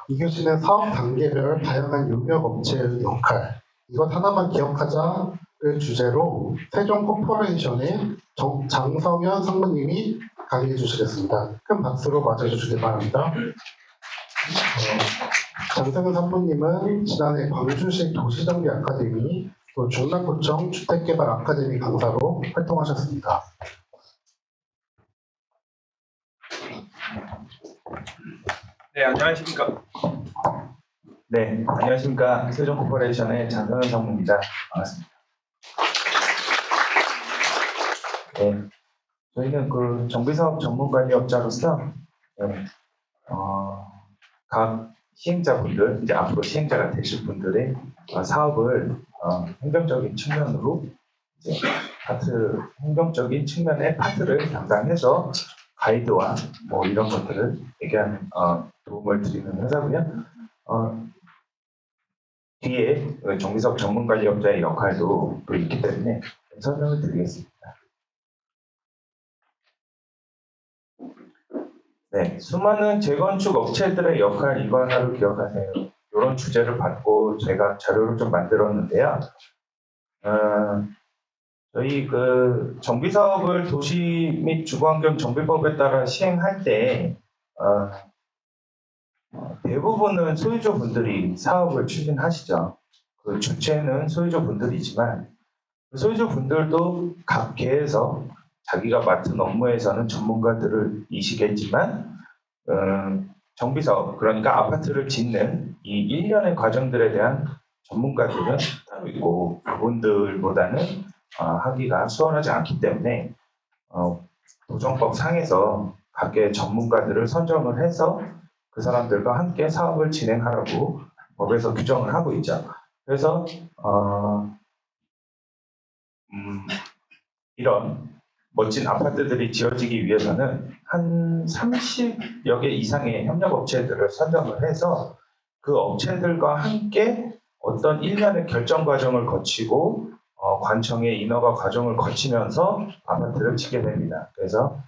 2교시는 사업 단계별 다양한 용역 업체의 역할, 이것 하나만 기억하자를 주제로 세종 코퍼레이션의 장성현 상무님이 강의해 주시겠습니다. 큰 박수로 맞아주시기 바랍니다. 장성현 상무님은 지난해 광주시 도시정비 아카데미, 또 중랑구청 주택개발 아카데미 강사로 활동하셨습니다. 네, 안녕하십니까. 세종 코퍼레이션의 장성현 상무입니다. 반갑습니다. 네, 저희는 그 정비사업 전문관리업자로서 각 시행자분들, 이제 앞으로 시행자가 되실 분들의 사업을 행정적인 측면으로 이제 행정적인 측면의 파트를 담당해서 가이드와 뭐 이런 것들을 얘기하는 도움을 드리는 회사고요. 뒤에 정비사업 전문관리업자의 역할도 또 있기 때문에 설명을 드리겠습니다. 네, 수많은 재건축 업체들의 역할 이거 하나를 기억하세요. 이런 주제를 받고 제가 자료를 좀 만들었는데요. 저희 그 정비사업을 도시 및 주거환경 정비법에 따라 시행할 때 대부분은 소유주분들이 사업을 추진하시죠. 그 주체는 소유주분들이지만 소유주분들도 각 계에서 자기가 맡은 업무에서는 전문가들을 이시겠지만 정비사업, 그러니까 아파트를 짓는 이 일련의 과정들에 대한 전문가들은 따로 있고 그분들보다는 하기가 수월하지 않기 때문에 도정법 상에서 각계 전문가들을 선정을 해서 그 사람들과 함께 사업을 진행하라고 법에서 규정을 하고 있죠. 그래서 이런 멋진 아파트들이 지어지기 위해서는 한 30여 개 이상의 협력업체들을 선정을 해서 그 업체들과 함께 어떤 일련의 결정 과정을 거치고 관청의 인허가 과정을 거치면서 아파트를 짓게 됩니다. 그래서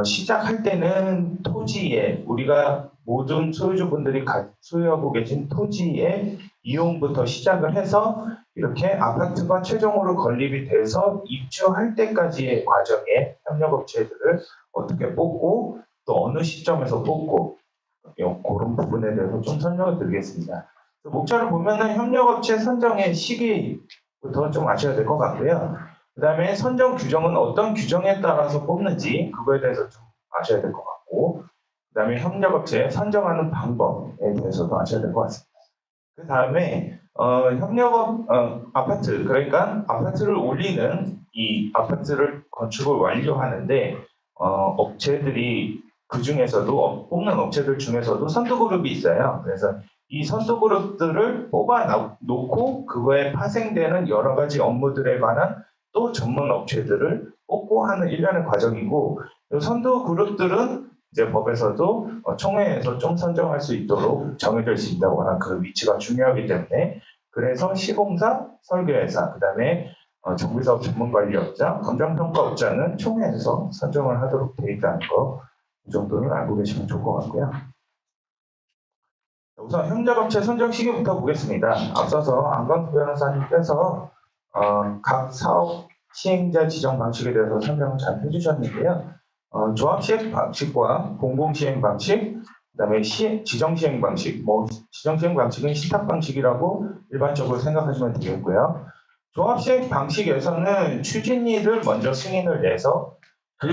시작할 때는 토지에 우리가 모든 소유주분들이 소유하고 계신 토지의 이용부터 시작을 해서 이렇게 아파트가 최종으로 건립이 돼서 입주할 때까지의 과정에 협력업체들을 어떻게 뽑고 또 어느 시점에서 뽑고 그런 부분에 대해서 좀 설명을 드리겠습니다. 목차를 보면은 협력업체 선정의 시기부터 좀 아셔야 될 것 같고요. 그 다음에 선정 규정은 어떤 규정에 따라서 뽑는지 그거에 대해서 좀 아셔야 될 것 같고, 그 다음에 협력업체 선정하는 방법에 대해서도 아셔야 될 것 같습니다. 그 다음에 아파트, 그러니까 아파트를 올리는 이 아파트를 건축을 완료하는데 업체들이 그 중에서도 뽑는 업체들 중에서도 선두그룹이 있어요. 그래서 이 선두그룹들을 뽑아 놓고 그거에 파생되는 여러 가지 업무들에 관한 또 전문 업체들을 뽑고 하는 일련의 과정이고, 선두그룹들은 이제 법에서도 총회에서 좀 선정할 수 있도록 정해져 있습니다. 워낙 그 위치가 중요하기 때문에. 그래서 시공사, 설계회사, 그 다음에 정비사업 전문관리업자, 감정평가업자는 총회에서 선정을 하도록 되어 있다는 거, 이 정도는 알고 계시면 좋을 것 같고요. 우선 협력업체 선정 시기부터 보겠습니다. 앞서서 안광수 변호사님께서 각 사업 시행자 지정 방식에 대해서 설명을 잘 해주셨는데요. 조합 시행 방식과 공공 시행 방식, 그다음에 지정 시행 방식, 지정 시행 방식은 시탁 방식이라고 일반적으로 생각하시면 되겠고요. 조합 시행 방식에서는 추진위를 먼저 승인을 내서 그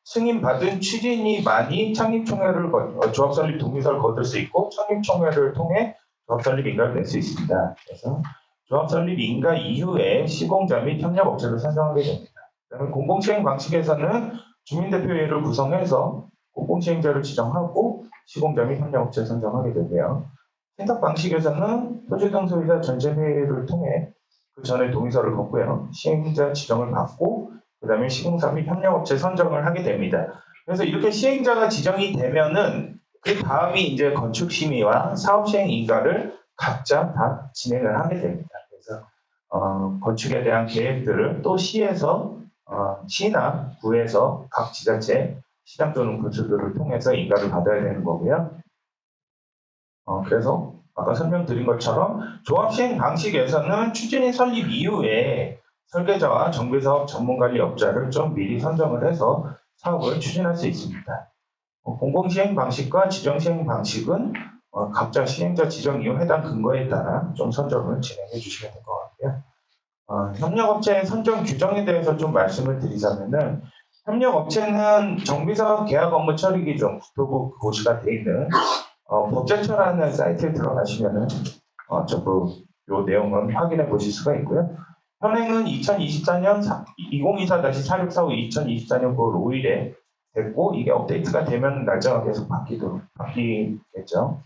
승인받은 추진위만이 창립총회를 조합 설립 동의서를 거둘 수 있고 창립총회를 통해 조합 설립 인가를 낼 수 있습니다. 그래서 조합 설립 인가 이후에 시공자 및 협력업체를 선정하게 됩니다. 그다음에 공공시행 방식에서는 주민대표회의를 구성해서 공공시행자를 지정하고 시공자 및 협력업체 선정하게 되고요. 신탁 방식에서는 토지 등 소유자 전체회의를 통해 그 전에 동의서를 걷고요. 시행자 지정을 받고 그 다음에 시공사 및 협력업체 선정을 하게 됩니다. 그래서 이렇게 시행자가 지정이 되면은 그 다음이 이제 건축심의와 사업시행 인가를 각자 다 진행을 하게 됩니다. 그래서 건축에 대한 계획들을 또 시에서 시나 구에서 각 지자체 시장 또는 군수들을 통해서 인가를 받아야 되는 거고요. 그래서 아까 설명드린 것처럼 조합 시행 방식에서는 추진위 설립 이후에 설계자와 정비사업 전문관리업자를 좀 미리 선정을 해서 사업을 추진할 수 있습니다. 공공시행 방식과 지정시행 방식은 각자 시행자 지정 이후 해당 근거에 따라 좀 선정을 진행해 주시면 될 것 같고요. 협력업체의 선정 규정에 대해서 좀 말씀을 드리자면은 협력업체는 정비사업 계약 업무 처리 기준 국토부 고시가 되어 있는 법제처라는 사이트에 들어가시면은 전부 요 내용은 확인해 보실 수가 있고요. 현행은 2024년 2024-4645 2024년 9월 5일에 됐고 이게 업데이트가 되면 날짜가 계속 바뀌겠죠.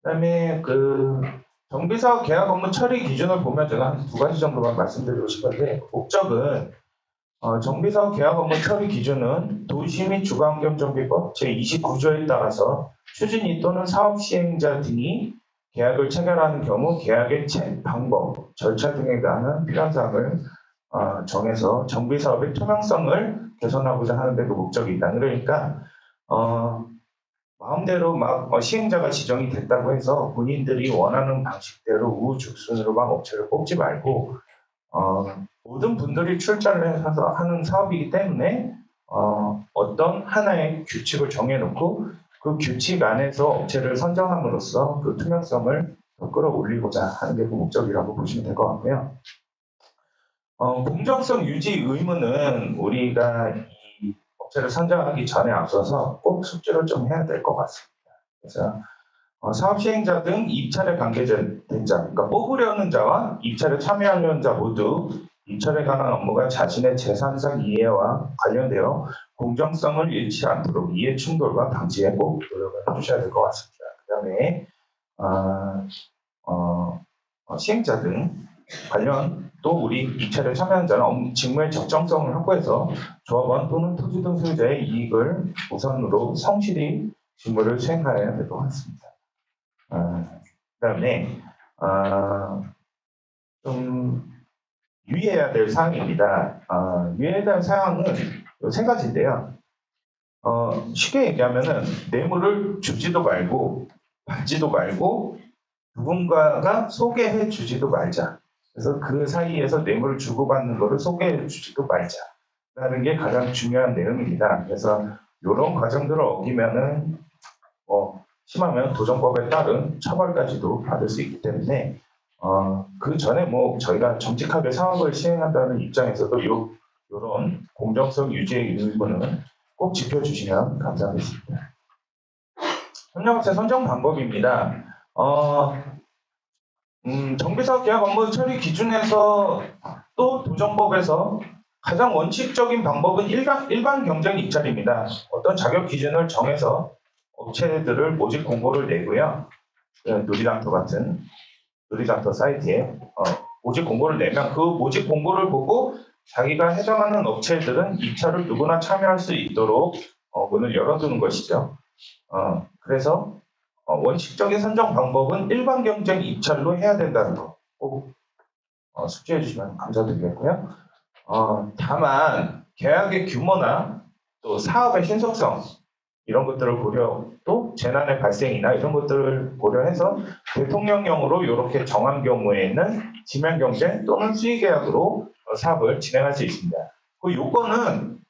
그다음에 그 정비사업 계약 업무 처리 기준을 보면 제가 한 두 가지 정도만 말씀드리고 싶은데 목적은 정비사업 계약 업무 처리 기준은 도시 및 주거환경정비법 제29조에 따라서 추진위 또는 사업 시행자 등이 계약을 체결하는 경우 계약의 방법, 절차 등에 관한 필요한 사항을 정해서 정비사업의 투명성을 개선하고자 하는 데 그 목적이 있다. 그러니까 마음대로 막 시행자가 지정이 됐다고 해서 본인들이 원하는 방식대로 우후죽순으로 막 업체를 뽑지 말고 모든 분들이 출자를 해서 하는 사업이기 때문에 어떤 하나의 규칙을 정해놓고 그 규칙 안에서 업체를 선정함으로써 그 투명성을 더 끌어올리고자 하는 게 그 목적이라고 보시면 될 것 같고요. 공정성 유지 의무는 우리가 이 업체를 선정하기 전에 앞서서 꼭 숙지를 좀 해야 될 것 같습니다. 그래서 사업 시행자 등 입찰에 관계된 자, 그러니까 뽑으려는 자와 입찰에 참여하려는 자 모두 입찰에 관한 업무가 자신의 재산상 이해와 관련되어 공정성을 잃지 않도록 이해 충돌과 방지에 꼭 노력을 해주셔야 될 것 같습니다. 그 다음에 시행자 등 관련 또 우리 입찰에 참여한 자는 직무의 적정성을 확보해서 조합원 또는 토지 등 소유자의 이익을 우선으로 성실히 직무를 수행하여야 될 것 같습니다. 그다음에 좀 유의해야 될 사항입니다. 유의해야 될 사항은 세 가지인데요. 쉽게 얘기하면은 뇌물을 주지도 말고 받지도 말고 누군가가 소개해 주지도 말자. 그래서 그 사이에서 뇌물을 주고받는 것을 소개해 주지도 말자라는 게 가장 중요한 내용입니다. 그래서 이런 과정들을 어기면은 심하면 도정법에 따른 처벌까지도 받을 수 있기 때문에 그 전에 뭐 저희가 정직하게 사업을 시행한다는 입장에서도 이런 공정성 유지의 의무는 꼭 지켜주시면 감사하겠습니다. 협력업체 선정 방법입니다. 정비사업 계약 업무 처리 기준에서 또 도정법에서 가장 원칙적인 방법은 일반 경쟁 입찰입니다. 어떤 자격 기준을 정해서 업체들을 모집 공고를 내고요. 누리장터 사이트에 모집 공고를 내면 그 모집 공고를 보고 자기가 해당하는 업체들은 입찰을 누구나 참여할 수 있도록 문을 열어두는 것이죠. 그래서 원칙적인 선정 방법은 일반 경쟁 입찰로 해야 된다는 거 꼭 숙지해 주시면 감사드리겠고요. 다만 계약의 규모나 또 사업의 신속성 이런 것들을 또 재난의 발생이나 이런 것들을 고려해서 대통령령으로 이렇게 정한 경우에는 지명 경쟁 또는 수의 계약으로 사업을 진행할 수 있습니다. 그 요건은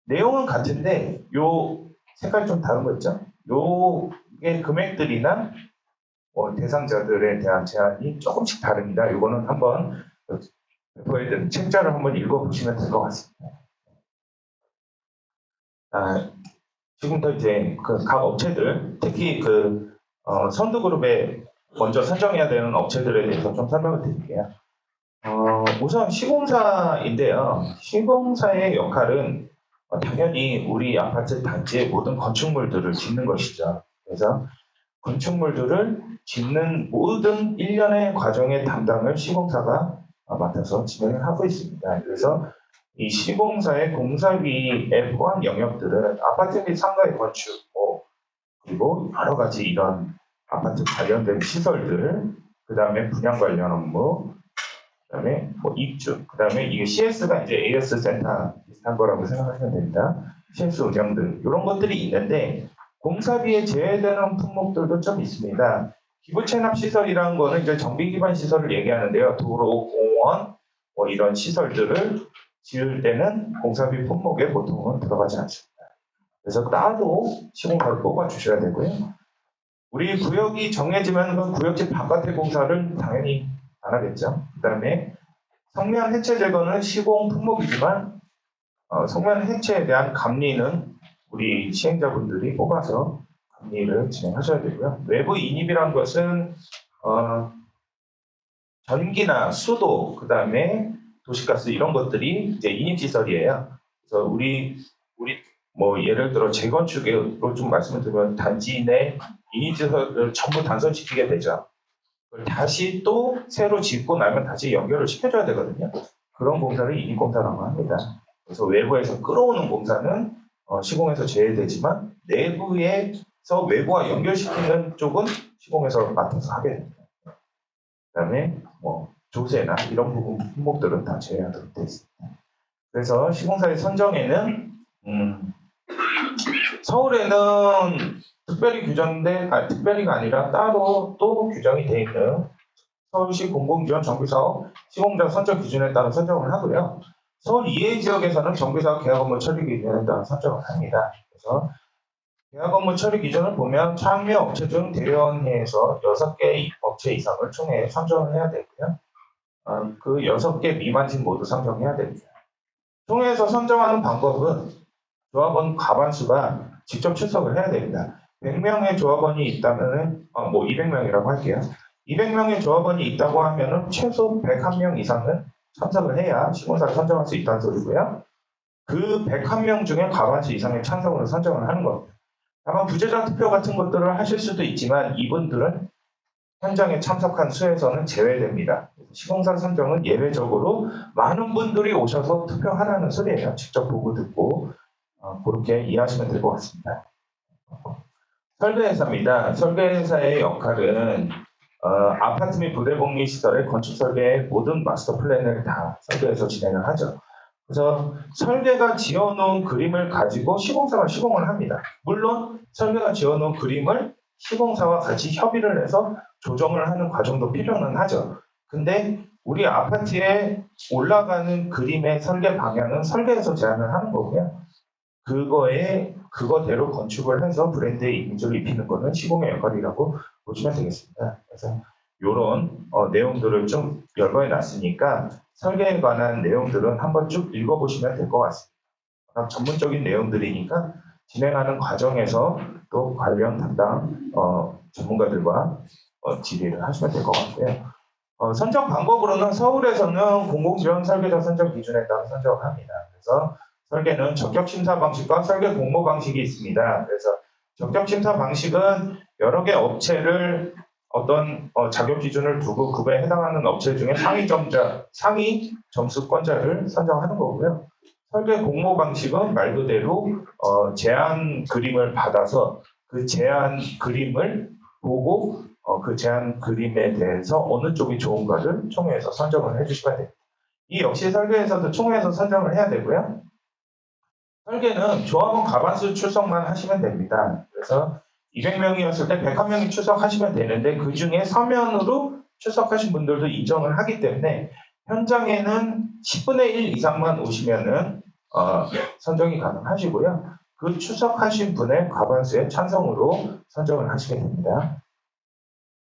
내용은 같은데 요 색깔이 좀 다른 거 있죠? 요게 금액들이나 대상자들에 대한 제한이 조금씩 다릅니다. 요거는 한번 배포해드린 책자를 한번 읽어보시면 될 것 같습니다. 지금부터 이제 각 업체들, 특히 선두그룹에 먼저 선정해야 되는 업체들에 대해서 좀 설명을 드릴게요. 우선 시공사인데요. 시공사의 역할은 당연히 우리 아파트 단지의 모든 건축물들을 짓는 것이죠. 그래서 건축물들을 짓는 모든 일련의 과정의 담당을 시공사가 맡아서 진행을 하고 있습니다. 그래서 이 시공사의 공사비에 포함 영역들은 아파트 및 상가의 건축, 그리고 여러 가지 이런 아파트 관련된 시설들, 그 다음에 분양 관련 업무, 그 다음에 입주, 그 다음에 이게 CS가 이제 AS 센터 비슷한 거라고 생각하시면 됩니다. CS 운영 등 이런 것들이 있는데 공사비에 제외되는 품목들도 좀 있습니다. 기부 체납 시설이라는 거는 이제 정비 기반 시설을 얘기하는데요. 도로, 공원, 뭐 이런 시설들을 지을 때는 공사비 품목에 보통은 들어가지 않습니다. 그래서 따로 시공사를 뽑아 주셔야 되고요. 우리 구역이 정해지면 그 구역지 바깥의 공사를 당연히 안 하겠죠. 그다음에 성면 해체 제거는 시공 품목이지만 성면 해체에 대한 감리는 우리 시행자분들이 뽑아서 감리를 진행하셔야 되고요. 외부 인입이란 것은 전기나 수도, 그다음에 도시가스 이런 것들이 이제 인입시설이에요. 그래서 우리 뭐 예를 들어 재건축으로 좀 말씀을 드리면 단지 내 인입시설을 전부 단선시키게 되죠. 그걸 다시 또 새로 짓고 나면 다시 연결을 시켜줘야 되거든요. 그런 공사를 인입공사라고 합니다. 그래서 외부에서 끌어오는 공사는 시공에서 제외되지만 내부에서 외부와 연결시키는 쪽은 시공에서 맡아서 하게 됩니다. 그다음에 뭐 조세나 이런 부분 품목들은 다 제외하도록 되어 있습니다. 그래서 시공사의 선정에는 서울에는 특별히 규정인데 특별히가 아니라 따로 또 규정이 되어 있는 서울시 공공지원 정비사업 시공자 선정 기준에 따라 선정을 하고요. 서울 이외 지역에서는 정비사업 계약 업무 처리 기준에 따라 선정을 합니다. 그래서 계약 업무 처리 기준을 보면 창미 업체 중 대의원회에서 6개 업체 이상을 총회 선정을 해야 되고요. 그 6개 미만직 모두 선정해야 됩니다. 총회에서 선정하는 방법은 조합원 과반수가 직접 출석을 해야 됩니다. 100명의 조합원이 있다면은 뭐 200명이라고 할게요. 200명의 조합원이 있다고 하면은 최소 101명 이상은 참석을 해야 시공사를 선정할 수 있다는 소리고요. 그 101명 중에 과반수 이상의 찬성으로 선정을 하는 겁니다. 다만 부재자 투표 같은 것들을 하실 수도 있지만 이분들은 현장에 참석한 수에서는 제외됩니다. 시공사 선정은 예외적으로 많은 분들이 오셔서 투표하라는 소리예요. 직접 보고 듣고 그렇게 이해하시면 될 것 같습니다. 설계회사입니다. 설계회사의 역할은 아파트 및 부대복리 시설의 건축 설계의 모든 마스터 플랜을 다 설계해서 진행을 하죠. 그래서 설계가 지어놓은 그림을 가지고 시공사가 시공을 합니다. 물론 설계가 지어놓은 그림을 시공사와 같이 협의를 해서 조정을 하는 과정도 필요는 하죠. 근데 우리 아파트에 올라가는 그림의 설계 방향은 설계에서 제안을 하는 거고요. 그거대로 건축을 해서 브랜드의 이미지를 입히는 것은 시공의 역할이라고 보시면 되겠습니다. 그래서 이런 내용들을 좀 열거해 놨으니까 설계에 관한 내용들은 한번 쭉 읽어보시면 될 것 같습니다. 전문적인 내용들이니까 진행하는 과정에서 또 관련 담당 전문가들과 질의를 하시면 될 것 같고요. 선정 방법으로는 서울에서는 공공지원 설계자 선정 기준에 따라 선정을 합니다. 그래서 설계는 적격 심사 방식과 설계 공모 방식이 있습니다. 그래서 적격 심사 방식은 여러 개 업체를 어떤 자격 기준을 두고 그거에 해당하는 업체 중에 상위 점수권자를 선정하는 거고요. 설계 공모 방식은 말 그대로 제안 그림을 받아서 그 제안 그림을 보고 그 제안 그림에 대해서 어느 쪽이 좋은가를 총회에서 선정을 해주시면 됩니다. 이 역시 설계에서도 총회에서 선정을 해야 되고요. 설계는 조합원 과반수 출석만 하시면 됩니다. 그래서 200명이었을 때 101명이 출석하시면 되는데 그 중에 서면으로 출석하신 분들도 인정을 하기 때문에 현장에는 10분의 1 이상만 오시면은 선정이 가능하시고요. 그 출석하신 분의 과반수의 찬성으로 선정을 하시게 됩니다.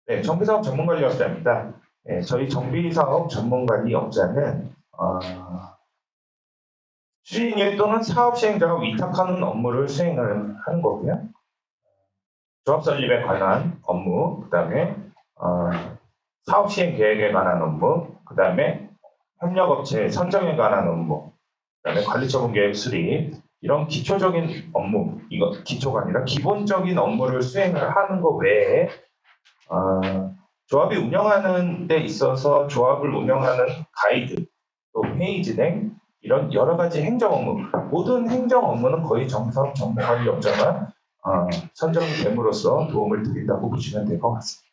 네, 정비사업 전문관리업자입니다. 네, 저희 정비사업 전문관리업자는 추진일 또는 사업 시행자가 위탁하는 업무를 수행을 하는 거고요. 조합 설립에 관한 업무, 그 다음에 사업 시행 계획에 관한 업무, 그 다음에 협력업체 선정에 관한 업무, 그 다음에 관리처분 계획 수립, 이런 기초적인 업무, 이거 기초가 아니라 기본적인 업무를 수행을 하는 것 외에 조합이 운영하는 데 있어서 조합을 운영하는 가이드, 또 회의 진행, 이런 여러 가지 행정 업무, 모든 행정 업무는 거의 정비사업 전문관리업자가 선정이 됨으로써 도움을 드린다고 보시면 될 것 같습니다.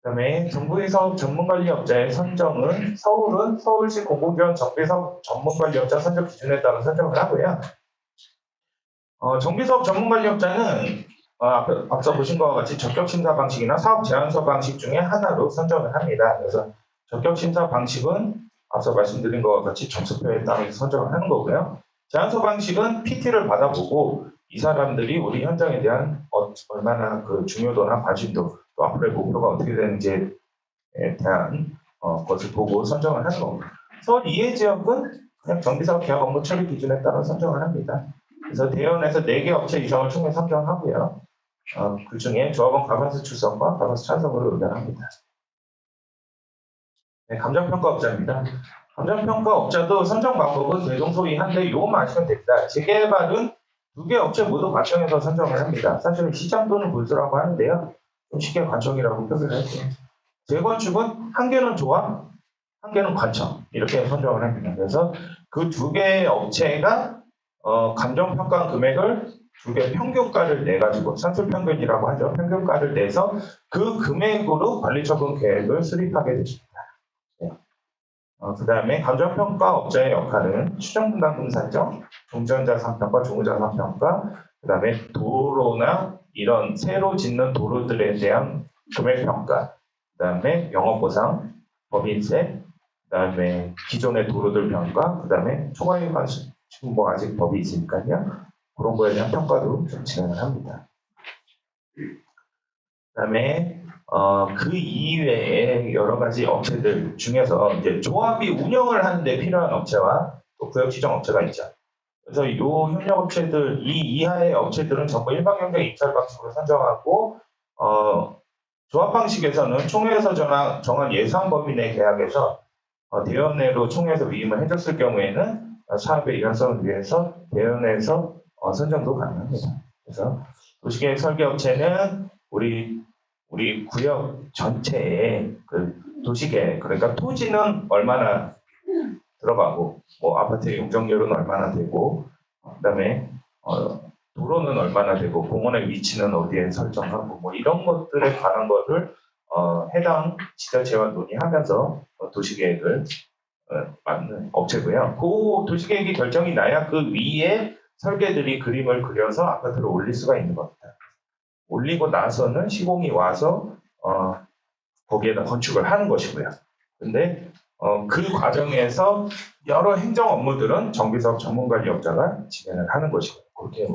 그다음에 정부의사업 전문관리업자의 선정은 서울은 서울시 공공지원 정비사업 전문관리업자 선정 기준에 따라 선정을 하고요. 정비사업 전문관리업자는 앞서 보신 것과 같이 적격심사 방식이나 사업 제안서 방식 중에 하나로 선정을 합니다. 그래서 적격심사 방식은 앞서 말씀드린 것과 같이 점수표에 따라서 선정을 하는 거고요. 제안서 방식은 PT를 받아보고 이 사람들이 우리 현장에 대한 얼마나 그 중요도나 관심도 또 앞으로의 목표가 어떻게 되는지에 대한 것을 보고 선정을 하는 겁니다. 서울 이해 지역은 그냥 정비사업 계약 업무 처리 기준에 따라 선정을 합니다. 그래서 대연에서 4개 업체 이상을 총회 선정하고요. 그 중에 조합원 과반수 출석과 과반수 찬성으로 의견합니다. 네, 감정평가업자입니다. 감정평가업자도 선정 방법은 대동소이한데 이것만 아시면 됩니다. 재개발은 2개 업체 모두 관청에서 선정을 합니다. 사실은 시장 또는 분수라고 하는데요. 좀 쉽게 관청이라고 표기를 할게요. 재건축은 한 개는 조합, 한 개는 관청 이렇게 선정을 합니다. 그래서 그 2개의 업체가 감정평가 금액을 2개 평균가를 내가지고 산술평균이라고 하죠. 평균가를 내서 그 금액으로 관리처분 계획을 수립하게 됩니다. 네. 그 다음에 감정평가업자의 역할은 추정분담금 산정, 종전자산평가, 종자산평가, 그 다음에 도로나 이런 새로 짓는 도로들에 대한 금액평가, 그 다음에 영업보상, 법인세, 그 다음에 기존의 도로들 평가, 그 다음에 초과일 관심, 지금 뭐 아직 법이 있으니까요. 그런 거에 대한 평가도 좀 진행을 합니다. 그 다음에 그 이외에 여러 가지 업체들 중에서 이제 조합이 운영을 하는데 필요한 업체와 또 구역 지정 업체가 있죠. 그래서 이 협력 업체들, 이 이하의 업체들은 전부 일방경쟁 입찰 방식으로 선정하고 조합 방식에서는 총회에서 정한 예상 범위 내 계약에서 대연회로 총회에서 위임을 해줬을 경우에는 사업의 일관성을 위해서 대연회에서 선정도 가능합니다. 그래서 도시계획 설계업체는 우리 구역 전체에 그 도시계획, 그러니까 토지는 얼마나 들어가고 뭐 아파트의 용적률은 얼마나 되고 그다음에 도로는 얼마나 되고 공원의 위치는 어디에 설정하고 뭐 이런 것들에 관한 것을 해당 지자체와 논의하면서 도시계획을 맞는 업체고요. 그 도시계획이 결정이 나야 그 위에 설계들이 그림을 그려서 아파트를 올릴 수가 있는 겁니다. 올리고 나서는 시공이 와서 거기에다 건축을 하는 것이고요. 근데 그 과정에서 여러 행정 업무들은 정비사업 전문관리업자가 진행을 하는 것이고 그렇게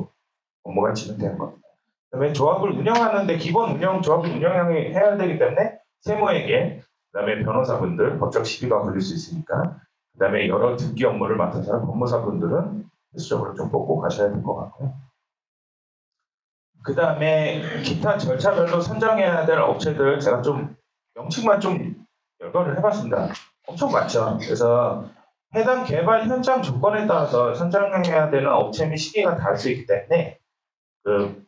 업무가 진행되는 겁니다. 그다음에 조합을 운영하는데 기본 조합을 운영해야 되기 때문에 세무에게 그다음에 변호사분들 법적 시비가 걸릴 수 있으니까 그다음에 여러 등기 업무를 맡아서 법무사분들은 필수적으로 좀 뽑고 가셔야 될 것 같고요. 그다음에 기타 절차별로 선정해야 될 업체들 제가 좀 명칭만 좀 열거를 해봤습니다. 엄청 많죠. 그래서 해당 개발 현장 조건에 따라서 선정해야 되는 업체 및 시기가 다를 수 있기 때문에 그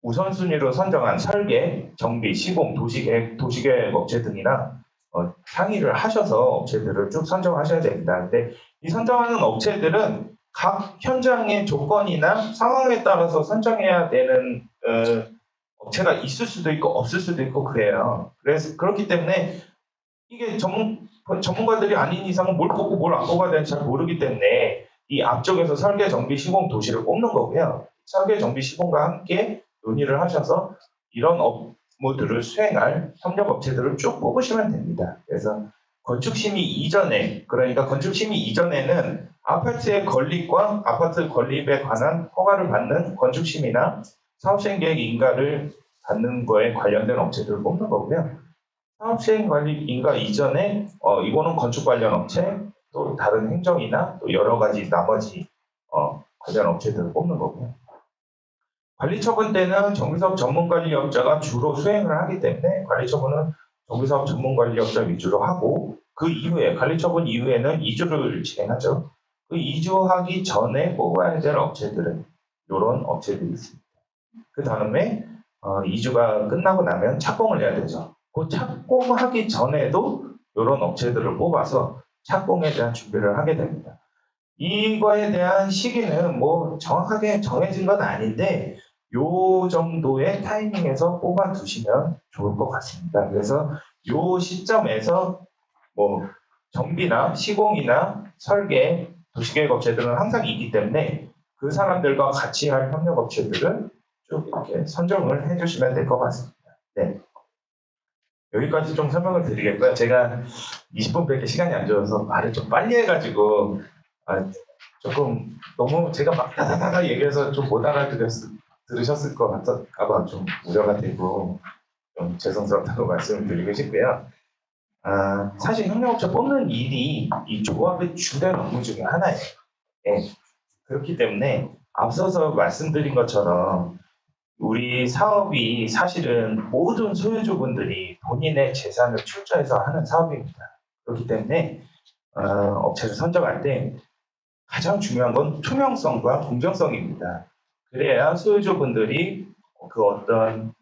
우선순위로 선정한 설계, 정비, 시공, 도시계획 업체 등이랑 상의를 하셔서 업체들을 쭉 선정하셔야 됩니다. 근데 이 선정하는 업체들은 각 현장의 조건이나 상황에 따라서 선정해야 되는 업체가 있을 수도 있고 없을 수도 있고 그래요. 그래서 그렇기 때문에 이게 전문가들이 아닌 이상은 뭘 뽑고 뭘 안 뽑아야 되는지 잘 모르기 때문에 이 앞쪽에서 설계, 정비, 시공, 도시를 뽑는 거고요. 설계, 정비, 시공과 함께 논의를 하셔서 이런 업무들을 수행할 협력업체들을 쭉 뽑으시면 됩니다. 그래서 건축심의 이전에, 그러니까 건축심의 이전에는 아파트의 건립과 아파트 건립에 관한 허가를 받는 건축심의나 사업시행계획 인가를 받는 거에 관련된 업체들을 뽑는 거고요. 사업시행관리 인가 이전에 이거는 건축 관련 업체, 또 다른 행정이나 또 여러 가지 나머지 관련 업체들을 뽑는 거고요. 관리처분 때는 정비사업 전문관리업자가 주로 수행을 하기 때문에 관리처분은 정비사업 전문관리업자 위주로 하고 그 이후에 관리처분 이후에는 2주를 진행하죠. 그 2주 전에 뽑아야 될 업체들은 이런 업체들이 있습니다. 그 다음에 2주가 끝나고 나면 착공을 해야 되죠. 그 착공하기 전에도 이런 업체들을 뽑아서 착공에 대한 준비를 하게 됩니다. 이거에 대한 시기는 뭐 정확하게 정해진 건 아닌데 요 정도의 타이밍에서 뽑아 두시면 좋을 것 같습니다. 그래서 요 시점에서 뭐 정비나 시공이나 설계, 도시계획 업체들은 항상 있기 때문에 그 사람들과 같이 할 협력업체들을 쭉 이렇게 선정을 해주시면 될 것 같습니다. 네. 여기까지 좀 설명을 드리겠고요. 제가 20분밖에 시간이 안 줘서 말을 좀 빨리 해가지고 조금 너무 제가 막 다다다다 얘기해서 좀 못 들으셨을 것 같아서 좀 우려가 되고 좀 죄송스럽다고 말씀을 드리고 싶고요. 사실 협력업체 뽑는 일이 이 조합의 주된 업무 중에 하나예요. 네. 그렇기 때문에 앞서서 말씀드린 것처럼 우리 사업이 사실은 모든 소유주분들이 본인의 재산을 출자해서 하는 사업입니다. 그렇기 때문에 업체를 선정할 때 가장 중요한 건 투명성과 공정성입니다. 그래야 소유주분들이 그 어떤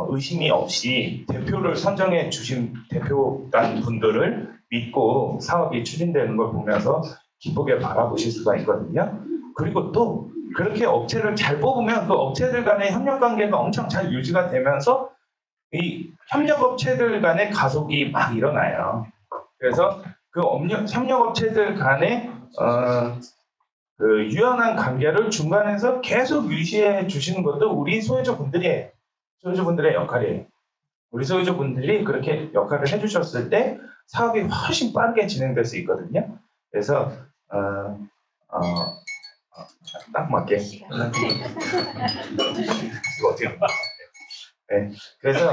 의심이 없이 대표를 선정해 주신 대표단 분들을 믿고 사업이 추진되는 걸 보면서 기쁘게 바라보실 수가 있거든요. 그리고 또 그렇게 업체를 잘 뽑으면 그 업체들 간의 협력 관계가 엄청 잘 유지가 되면서 이 협력업체들 간의 가속이 막 일어나요. 그래서 그 협력업체들 간의 그 유연한 관계를 중간에서 계속 유지해 주시는 것도 우리 소유주분들의 역할이에요. 우리 소유주분들이 그렇게 역할을 해주셨을 때 사업이 훨씬 빠르게 진행될 수 있거든요. 그래서 딱 맞게 이거 어떻게 네. 그래서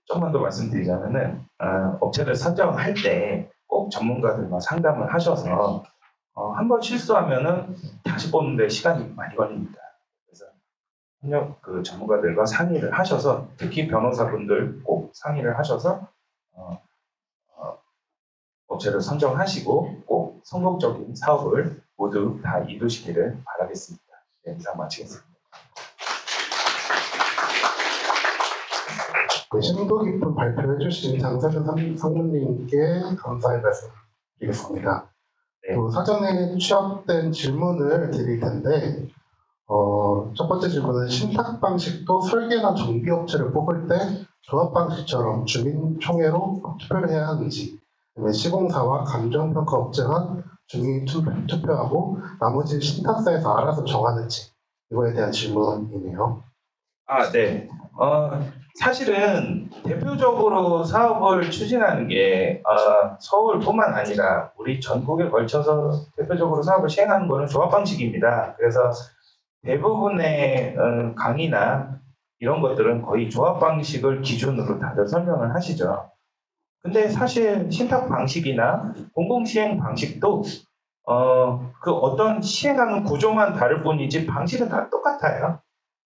조금만 더 말씀드리자면은 업체를 선정할 때 꼭 전문가들과 상담을 하셔서 한번 실수하면은 다시 뽑는데 시간이 많이 걸립니다. 그래서 협력 그 전문가들과 상의를 하셔서 특히 변호사분들 꼭 상의를 하셔서 업체를 선정하시고 꼭 성공적인 사업을 모두 다 이루시기를 바라겠습니다. 네, 이상 마치겠습니다. 심도 깊은 발표해 주신 장세준 상무님께 감사의 말씀 드리겠습니다. 네. 또 사전에 취합된 질문을 드릴 텐데 첫 번째 질문은 신탁 방식도 설계나 정비 업체를 뽑을 때 조합 방식처럼 주민총회로 투표를 해야 하는지, 시공사와 감정평가 업체가 주민 투표하고 나머지 신탁사에서 알아서 정하는지, 이거에 대한 질문이네요. 네. 사실은 대표적으로 사업을 추진하는 게 서울뿐만 아니라 우리 전국에 걸쳐서 대표적으로 사업을 시행하는 것은 조합 방식입니다. 그래서 대부분의 강의나 이런 것들은 거의 조합 방식을 기준으로 다들 설명을 하시죠. 근데 사실 신탁 방식이나 공공시행 방식도 그 어떤 시행하는 구조만 다를 뿐이지 방식은 다 똑같아요.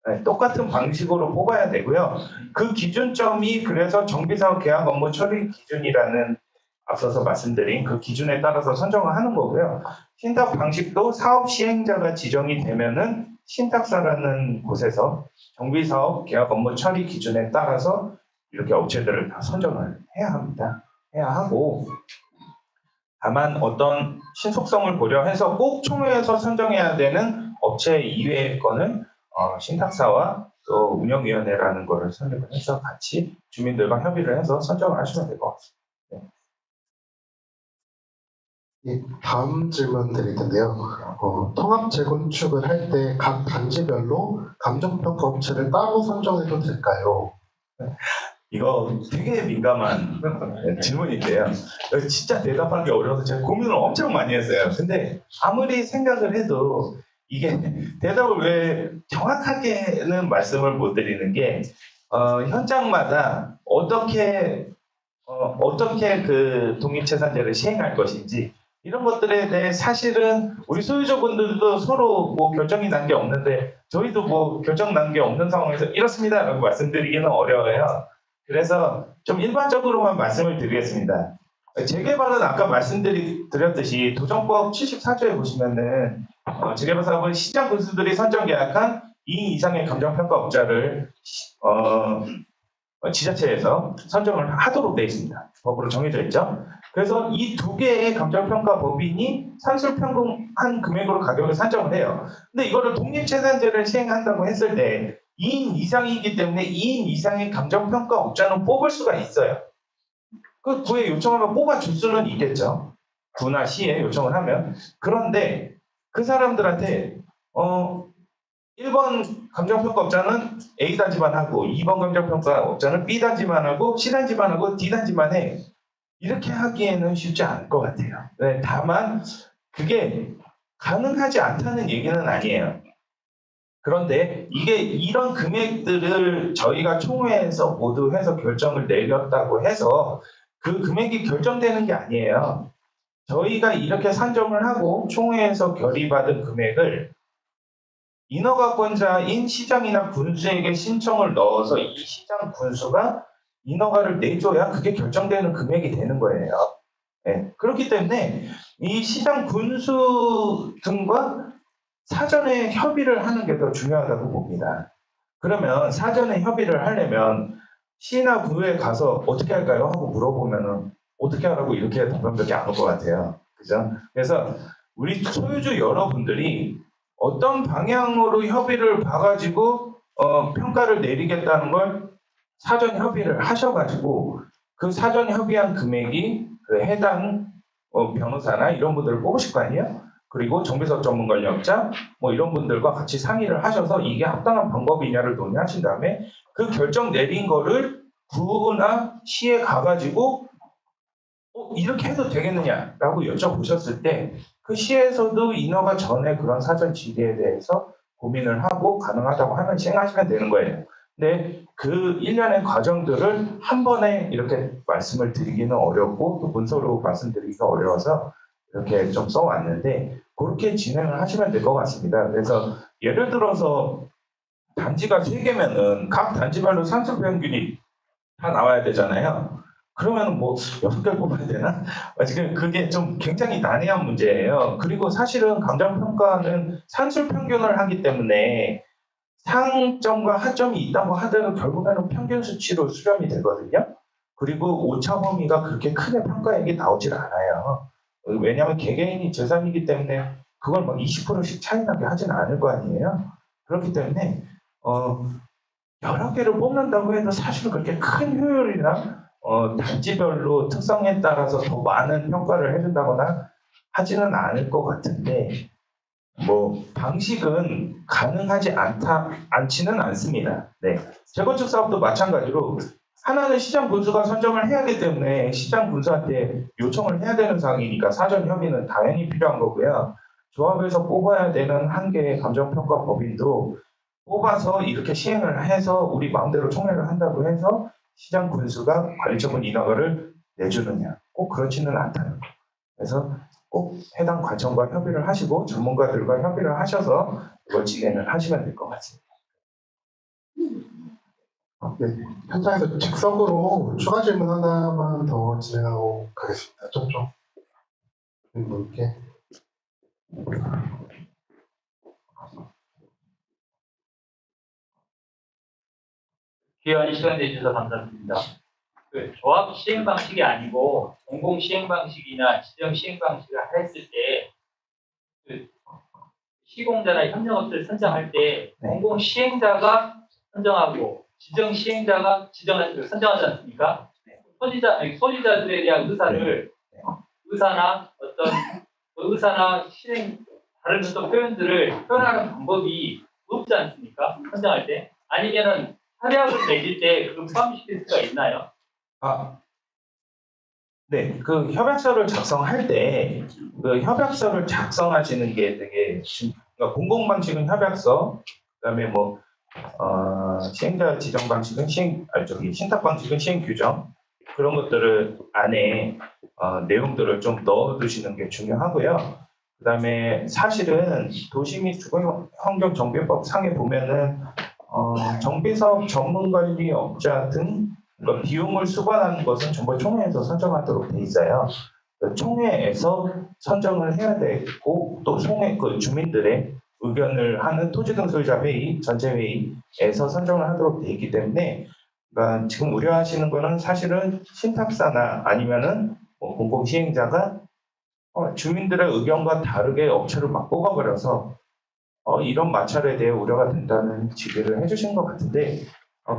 네, 똑같은 방식으로 뽑아야 되고요. 그 기준점이 그래서 정비사업 계약 업무 처리 기준이라는 앞서서 말씀드린 그 기준에 따라서 선정을 하는 거고요. 신탁 방식도 사업 시행자가 지정이 되면은 신탁사라는 곳에서 정비사업 계약 업무 처리 기준에 따라서 이렇게 업체들을 다 선정을 해야 합니다. 해야 하고 다만 어떤 신속성을 고려해서 꼭 총회에서 선정해야 되는 업체 이외의 거는 신탁사와 또 운영위원회라는 거를 설립을 해서 같이 주민들과 협의를 해서 선정을 하시면 될 것 같습니다. 네. 다음 질문 드릴 텐데요. 통합 재건축을 할 때 각 단지별로 감정평가 업체를 따로 선정해도 될까요? 이거 되게 민감한 질문인데요. 진짜 대답하기 어려워서 제가 고민을 엄청 많이 했어요. 근데 아무리 생각을 해도 이게 대답을 왜 정확하게는 말씀을 못 드리는 게 현장마다 어떻게 그 독립재산제를 시행할 것인지 이런 것들에 대해 사실은 우리 소유주분들도 서로 뭐 결정이 난 게 없는데 저희도 뭐 결정 난 게 없는 상황에서 이렇습니다라고 말씀드리기는 어려워요. 그래서 좀 일반적으로만 말씀을 드리겠습니다. 재개발은 아까 말씀드렸듯이 도정법 74조에 보시면은 재개발 사업은 시장 군수들이 선정 계약한 2인 이상의 감정평가업자를 지자체에서 선정을 하도록 되어 있습니다. 법으로 정해져 있죠. 그래서 이 두 개의 감정평가 법인이 산술평균한 금액으로 가격을 산정을 해요. 근데 이거를 독립재산제를 시행한다고 했을 때 2인 이상이기 때문에 2인 이상의 감정평가 업자는 뽑을 수가 있어요. 그 구에 요청하면 뽑아줄 수는 있겠죠. 구나 시에 요청을 하면. 그런데 그 사람들한테 어, 1번 감정평가업자는 A단지만 하고 2번 감정평가업자는 B단지만 하고 C단지만 하고 D단지만 해. 이렇게 하기에는 쉽지 않을 것 같아요. 네, 다만 그게 가능하지 않다는 얘기는 아니에요. 그런데 이게 이런 금액들을 저희가 총회에서 모두 해서 결정을 내렸다고 해서 그 금액이 결정되는 게 아니에요. 저희가 이렇게 산정을 하고 총회에서 결의받은 금액을 인허가권자인 시장이나 군수에게 신청을 넣어서 이 시장 군수가 인허가를 내줘야 그게 결정되는 금액이 되는 거예요. 예, 그렇기 때문에 이 시장 군수 등과 사전에 협의를 하는 게 더 중요하다고 봅니다. 그러면 사전에 협의를 하려면 시나 구에 가서 어떻게 할까요? 하고 물어보면은 어떻게 하라고 이렇게 답변밖에 안 올 것 같아요. 그죠? 그래서 우리 소유주 여러분들이 어떤 방향으로 협의를 봐가지고 평가를 내리겠다는 걸 사전 협의를 하셔가지고 그 사전 협의한 금액이 그 해당 변호사나 이런 분들을 뽑으실 거 아니에요? 그리고 정비사업 전문 권력자 뭐 이런 분들과 같이 상의를 하셔서 이게 합당한 방법이냐를 논의하신 다음에 그 결정 내린 거를 구나 시에 가가지고 이렇게 해도 되겠느냐라고 여쭤보셨을 때 그 시에서도 인허가 전에 그런 사전 질의에 대해서 고민을 하고 가능하다고 하면 시행하시면 되는 거예요. 근데 그 일련의 과정들을 한 번에 이렇게 말씀을 드리기는 어렵고 또 문서로 말씀드리기가 어려워서 이렇게 좀 써왔는데 그렇게 진행을 하시면 될 것 같습니다. 그래서 예를 들어서 단지가 3개면은 각 단지별로 상승 평균이 다 나와야 되잖아요. 그러면 뭐 6개를 뽑아야 되나? 지금 그게 좀 굉장히 난해한 문제예요. 그리고 사실은 감정평가는 산술 평균을 하기 때문에 상점과 하점이 있다고 하더라도 결국에는 평균 수치로 수렴이 되거든요. 그리고 오차 범위가 그렇게 크게 평가액이 나오질 않아요. 왜냐하면 개개인이 재산이기 때문에 그걸 막 20%씩 차이 나게 하진 않을 거 아니에요. 그렇기 때문에 여러 개를 뽑는다고 해도 사실 그렇게 큰 효율이나 단지별로 특성에 따라서 더 많은 평가를 해준다거나 하지는 않을 것 같은데 뭐 방식은 가능하지 않지는 않습니다. 네. 재건축 사업도 마찬가지로 하나는 시장 군수가 선정을 해야 하기 때문에 시장 군수한테 요청을 해야 되는 사항이니까 사전 협의는 당연히 필요한 거고요. 조합에서 뽑아야 되는 한 개의 감정평가 법인도 뽑아서 이렇게 시행을 해서 우리 마음대로 총회를 한다고 해서 시장 군수가 관리처분 인허가를 내주느냐 꼭 그렇지는 않다는 거. 그래서 꼭 해당 관청과 협의를 하시고 전문가들과 협의를 하셔서 이걸 진행을 하시면 될 것 같습니다. 네, 현장에서 즉석으로 추가 질문 하나만 더 진행하고 가겠습니다. 저쪽 분께. 귀한 시간 내주셔서 감사드립니다. 그 조합 시행 방식이 아니고 공공 시행 방식이나 지정 시행 방식을 했을 때 그 시공자나 협력업체를 선정할 때 공공 시행자가 선정하고 지정 시행자가 선정하지 않습니까? 소지자들에 대한 의사나 실행 다른 어떤 표현들을 표현하는 방법이 없지 않습니까? 선정할 때 아니면은 협약을 맺을 때 그걸 포함시킬 수가 있나요? 네, 그 협약서를 작성할 때 그 협약서를 작성하시는 게 되게 그러니까 공공 방식은 협약서, 그다음에 뭐 시행자 지정 방식은 신탁 방식은 시행 규정 그런 것들을 안에 내용들을 좀 넣어두시는 게 중요하고요. 그다음에 사실은 도시 및 주거환경정비법 상에 보면은 정비사업 전문관리업자 등 그러니까 비용을 수반하는 것은 정부 총회에서 선정하도록 돼 있어요. 그 총회에서 선정을 해야 되고 또 총회 그 주민들의 의견을 하는 토지 등 소유자 회의 전체 회의에서 선정을 하도록 돼 있기 때문에 그러니까 지금 우려하시는 거는 사실은 신탁사나 아니면은 뭐 공공 시행자가 주민들의 의견과 다르게 업체를 막 뽑아버려서 이런 마찰에 대해 우려가 된다는 지적을 해주신 것 같은데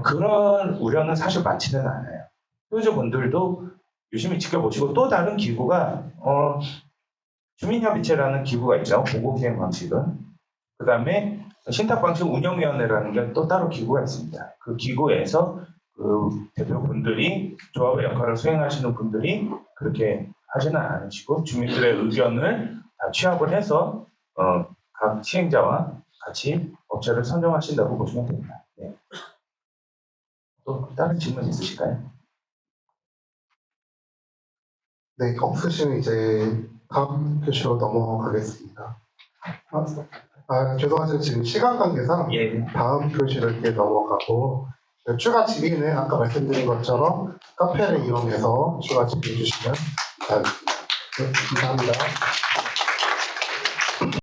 그런 우려는 사실 많지는 않아요. 소유주분들도 유심히 지켜보시고 또 다른 기구가 주민협의체라는 기구가 있죠. 공공시행 방식은. 그 다음에 신탁방식 운영위원회라는 게 또 따로 기구가 있습니다. 그 기구에서 그 대표분들이 조합의 역할을 수행하시는 분들이 그렇게 하지는 않으시고 주민들의 의견을 다 취합을 해서 각 시행자와 같이 업체를 선정하신다고 보시면 됩니다. 네. 또 다른 질문 있으실까요? 네, 없으시면 이제 다음 교시로 넘어가겠습니다. 죄송하지만 지금 시간 관계상 예. 다음 교시로 이렇게 넘어가고 추가 질의는 아까 말씀드린 것처럼 카페를 이용해서 추가 질의 주시면 감사합니다.